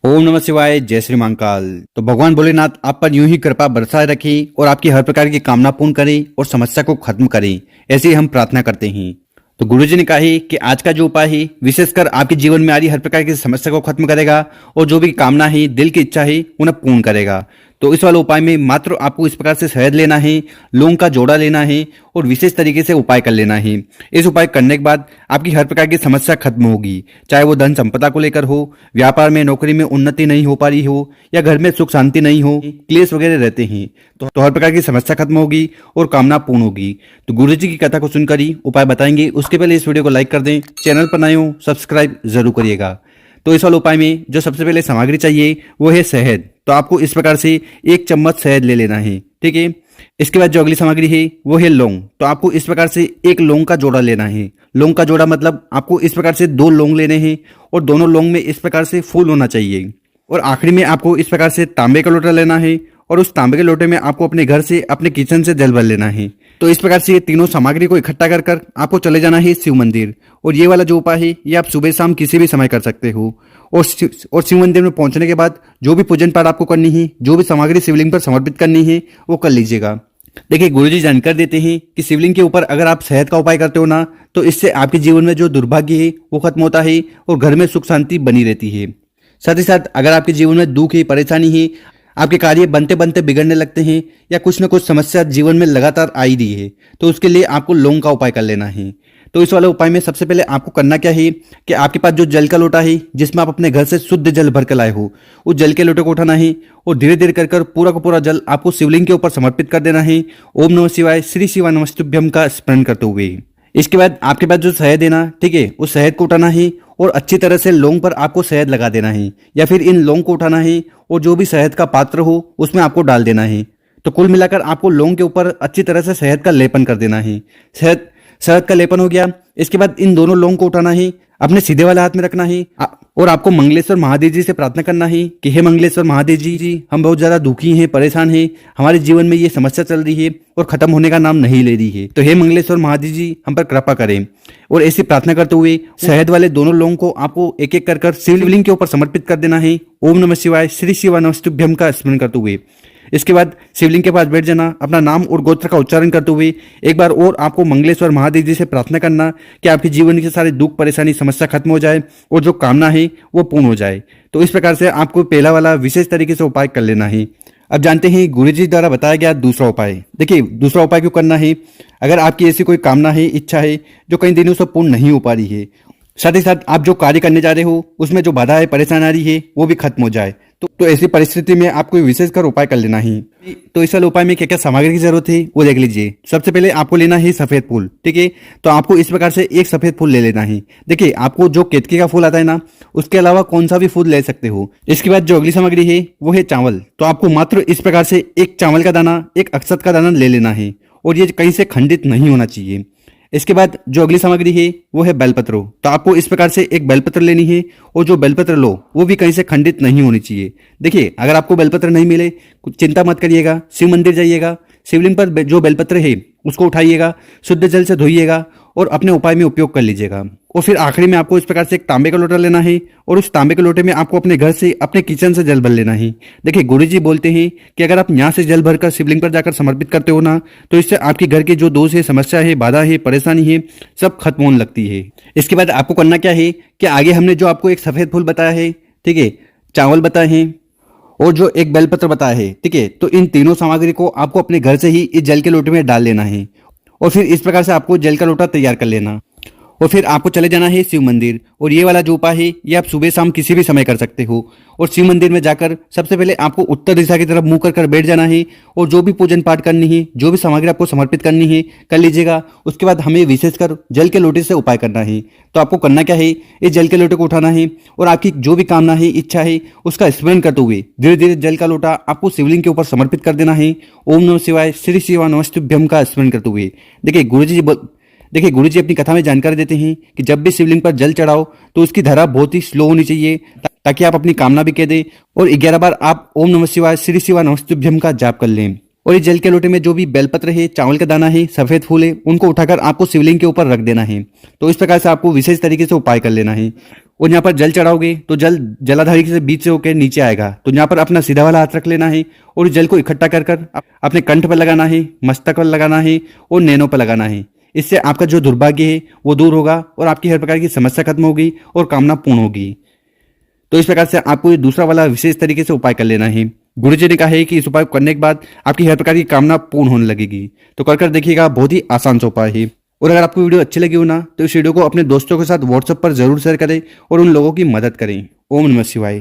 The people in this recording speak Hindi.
ओम नमः शिवाय। जय श्री महाकाल। तो भगवान भोलेनाथ आप पर यूं ही कृपा बरसाए रखे और आपकी हर प्रकार की कामना पूर्ण करे और समस्या को खत्म करे, ऐसे ही हम प्रार्थना करते हैं। तो गुरुजी ने कहा है कि आज का जो उपाय है विशेषकर आपके जीवन में आ रही हर प्रकार की समस्या को खत्म करेगा और जो भी कामना है, दिल की इच्छा है, उन्हें पूर्ण करेगा। तो इस वाले उपाय में मात्र आपको इस प्रकार से शहद लेना है, लौंग का जोड़ा लेना है और विशेष तरीके से उपाय कर लेना है। इस उपाय करने के बाद आपकी हर प्रकार की समस्या खत्म होगी, चाहे वो धन संपदा को लेकर हो, व्यापार में नौकरी में उन्नति नहीं हो पा रही हो, या घर में सुख शांति नहीं हो, क्लेश वगैरह रहते हैं तो हर प्रकार की समस्या खत्म होगी और कामना पूर्ण होगी। तो गुरु जी की कथा को सुनकर ही उपाय बताएंगे। उसके पहले इस वीडियो को लाइक कर दें, चैनल पर नए हो सब्सक्राइब जरूर करिएगा। तो इस वाले उपाय में जो सबसे पहले सामग्री चाहिए वो है शहद। तो आपको इस प्रकार से 1 चम्मच शहद ले लेना है, ठीक है। इसके बाद जो अगली सामग्री है वो है लौंग। तो आपको इस प्रकार से 1 लौंग का जोड़ा लेना है। लौंग का जोड़ा मतलब आपको इस प्रकार से 2 लौंग लेने हैं और दोनों लौंग में इस प्रकार से फूल होना चाहिए। और आखिरी में आपको इस प्रकार से तांबे का लोटा लेना है और उस तांबे के लोटे में आपको अपने घर से, अपने किचन से जल भर लेना है। तो इस प्रकार से ये तीनों सामग्री को इकट्ठा कर कर आपको चले जाना है शिव मंदिर। और ये वाला जो उपाय है ये आप सुबह शाम किसी भी समय कर सकते हो। और शिव मंदिर में पहुंचने के बाद जो भी पूजन पाठ आपको करनी है, जो भी सामग्री शिवलिंग पर समर्पित करनी है, वो कर लीजिएगा। देखिए गुरुजी जानकारी देते हैं कि शिवलिंग के ऊपर अगर आप शहद का उपाय करते हो ना, तो इससे आपके जीवन में जो दुर्भाग्य है वो खत्म होता है और घर में सुख शांति बनी रहती है। साथ ही साथ अगर आपके जीवन में दुख है, परेशानी है, आपके कार्य बनते बनते बिगड़ने लगते हैं या कुछ न कुछ समस्या जीवन में लगातार आ ही रही है, तो उसके लिए आपको लौंग का उपाय कर लेना है। तो इस वाले उपाय में सबसे पहले आपको करना क्या है कि आपके पास जो जल का लोटा है जिसमें आप अपने घर से शुद्ध जल भर कर लाए हो, उस जल के लोटे को उठाना है और धीरे धीरे कर कर पूरा का पूरा जल आपको शिवलिंग के ऊपर समर्पित कर देना है। ओम नमः शिवाय, श्री शिवाय नमस्तुभ्यम का स्मरण करते हुए। इसके बाद आपके पास जो शहद है ना, ठीक है, उस शहद को उठाना है और अच्छी तरह से लौंग पर आपको शहद लगा देना है, या फिर इन लौंग को उठाना है और जो भी शहद का पात्र हो उसमें आपको डाल देना है। तो कुल मिलाकर आपको लौंग के ऊपर अच्छी तरह से शहद का लेपन कर देना है। शहद शहद का लेपन हो गया। इसके बाद इन दोनों लौंग को उठाना है, अपने सीधे वाले हाथ में रखना है और आपको मंगलेश्वर महादेव जी से प्रार्थना करना है कि हे मंगलेश्वर महादेव जी, हम बहुत ज्यादा दुखी हैं, परेशान हैं, हमारे जीवन में ये समस्या चल रही है और खत्म होने का नाम नहीं ले रही है। तो हे मंगलेश्वर महादेव जी, हम पर कृपा करें। और ऐसी प्रार्थना करते हुए शहद वाले दोनों लौंग को आपको एक एक कर कर शिवलिंग के ऊपर समर्पित कर देना है। ओम नमः शिवाय, श्री शिवाय नमस्तुभ्यम का स्मरण करते हुए। इसके बाद शिवलिंग के पास बैठ जाना, अपना नाम और गोत्र का उच्चारण करते हुए एक बार और आपको मंगलेश्वर महादेव जी से प्रार्थना करना कि आपके जीवन के सारे दुख, परेशानी, समस्या खत्म हो जाए और जो कामना है वो पूर्ण हो जाए। तो इस प्रकार से आपको पहला वाला विशेष तरीके से उपाय कर लेना है। अब जानते हैं गुरु जी द्वारा बताया गया दूसरा उपाय। देखिए दूसरा उपाय क्यों करना है, अगर आपकी ऐसी कोई कामना है, इच्छा है जो कई दिनों से पूर्ण नहीं हो पा रही है, साथ ही साथ आप जो कार्य करने जा रहे हो उसमें जो बाधा है, परेशानी आ रही है, वो भी खत्म हो जाए, तो ऐसी परिस्थिति में आपको विशेषकर उपाय कर लेना है। तो इस वाले उपाय में क्या क्या सामग्री की जरूरत है वो देख लीजिए। सबसे पहले आपको लेना है सफेद फूल, ठीक है। तो आपको इस प्रकार से 1 सफेद फूल ले लेना है। देखिए आपको जो केतकी का फूल आता है ना, उसके अलावा कौन सा भी फूल ले सकते हो। इसके बाद जो अगली सामग्री है वो है चावल। तो आपको मात्र इस प्रकार से 1 चावल का दाना, 1 अक्षत का दाना ले लेना है और ये कहीं से खंडित नहीं होना चाहिए। इसके बाद जो अगली सामग्री है वो है बेलपत्र। तो आपको इस प्रकार से 1 बेलपत्र लेनी है और जो बेलपत्र लो वो भी कहीं से खंडित नहीं होनी चाहिए। देखिए अगर आपको बेलपत्र नहीं मिले कुछ चिंता मत करिएगा, शिव मंदिर जाइएगा, शिवलिंग पर जो बेलपत्र है उसको उठाइएगा, शुद्ध जल से धोइएगा और अपने उपाय में उपयोग कर लीजिएगा। और फिर आखिरी में आपको इस प्रकार से 1 तांबे का लोटा लेना है और उस तांबे के लोटे में आपको अपने घर से, अपने किचन से जल भर लेना है। देखिए गुरुजी बोलते हैं कि अगर आप यहाँ से जल भरकर शिवलिंग पर जाकर समर्पित करते हो ना, तो इससे आपके घर के जो दोष है, समस्या है, बाधा है, परेशानी है, सब खत्म होने लगती है। इसके बाद आपको करना क्या है कि आगे हमने जो आपको 1 सफेद फूल बताया है, ठीक है, चावल बताए हैं और जो 1 बेलपत्र बताया है, ठीक है, तो इन तीनों सामग्री को आपको अपने घर से ही इस जल के लोटे में डाल लेना है और फिर इस प्रकार से आपको जल का लोटा तैयार कर लेना और फिर आपको चले जाना है शिव मंदिर। और ये वाला जो उपाय है ये आप सुबह शाम किसी भी समय कर सकते हो। और शिव मंदिर में जाकर सबसे पहले आपको उत्तर दिशा की तरफ मुंह कर बैठ जाना है और जो भी पूजन पाठ करनी है, जो भी सामग्री आपको समर्पित करनी है कर लीजिएगा। उसके बाद हमें विशेषकर जल के लोटे से उपाय करना है। तो आपको करना क्या है, इस जल के लोटे को उठाना है और आपकी जो भी कामना है, इच्छा है, उसका स्मरण करते हुए धीरे धीरे जल का लोटा आपको शिवलिंग के ऊपर समर्पित कर देना है। ओम नमः शिवाय, श्री शिवाय नमस्तुभ्यम का स्मरण करते हुए। देखिए गुरुजी अपनी कथा में जानकारी देते हैं कि जब भी शिवलिंग पर जल चढ़ाओ तो उसकी धारा बहुत ही स्लो होनी चाहिए ताकि आप अपनी कामना भी कह दें और 11 बार आप ओम नमः शिवाय, श्री शिवाय नमस्तुभ्यम का जाप कर लें। और इस जल के लोटे में जो भी बेलपत्र है, चावल का दाना है, सफेद फूल है, उनको उठाकर आपको शिवलिंग के ऊपर रख देना है। तो इस प्रकार से आपको विशेष तरीके से उपाय कर लेना है। और यहाँ पर जल चढ़ाओगे तो जल जलाधारी से बीच से होकर नीचे आएगा। तो यहाँ पर अपना सीधा वाला हाथ रख लेना है और इस जल को इकट्ठा कर कर अपने कंठ पर लगाना है, मस्तक पर लगाना है और नैनों पर लगाना है। इससे आपका जो दुर्भाग्य है वो दूर होगा और आपकी हर प्रकार की समस्या खत्म होगी और कामना पूर्ण होगी। तो इस प्रकार से आपको ये दूसरा वाला विशेष तरीके से उपाय कर लेना है। गुरुजी ने कहा है कि इस उपाय को करने के बाद आपकी हर प्रकार की कामना पूर्ण होने लगेगी। तो कर देखिएगा, बहुत ही आसान सा उपाय है। और अगर आपको वीडियो अच्छी लगी हो ना तो इस वीडियो को अपने दोस्तों के साथ व्हाट्सएप पर जरूर शेयर करें और उन लोगों की मदद करें। ओम नमः शिवाय।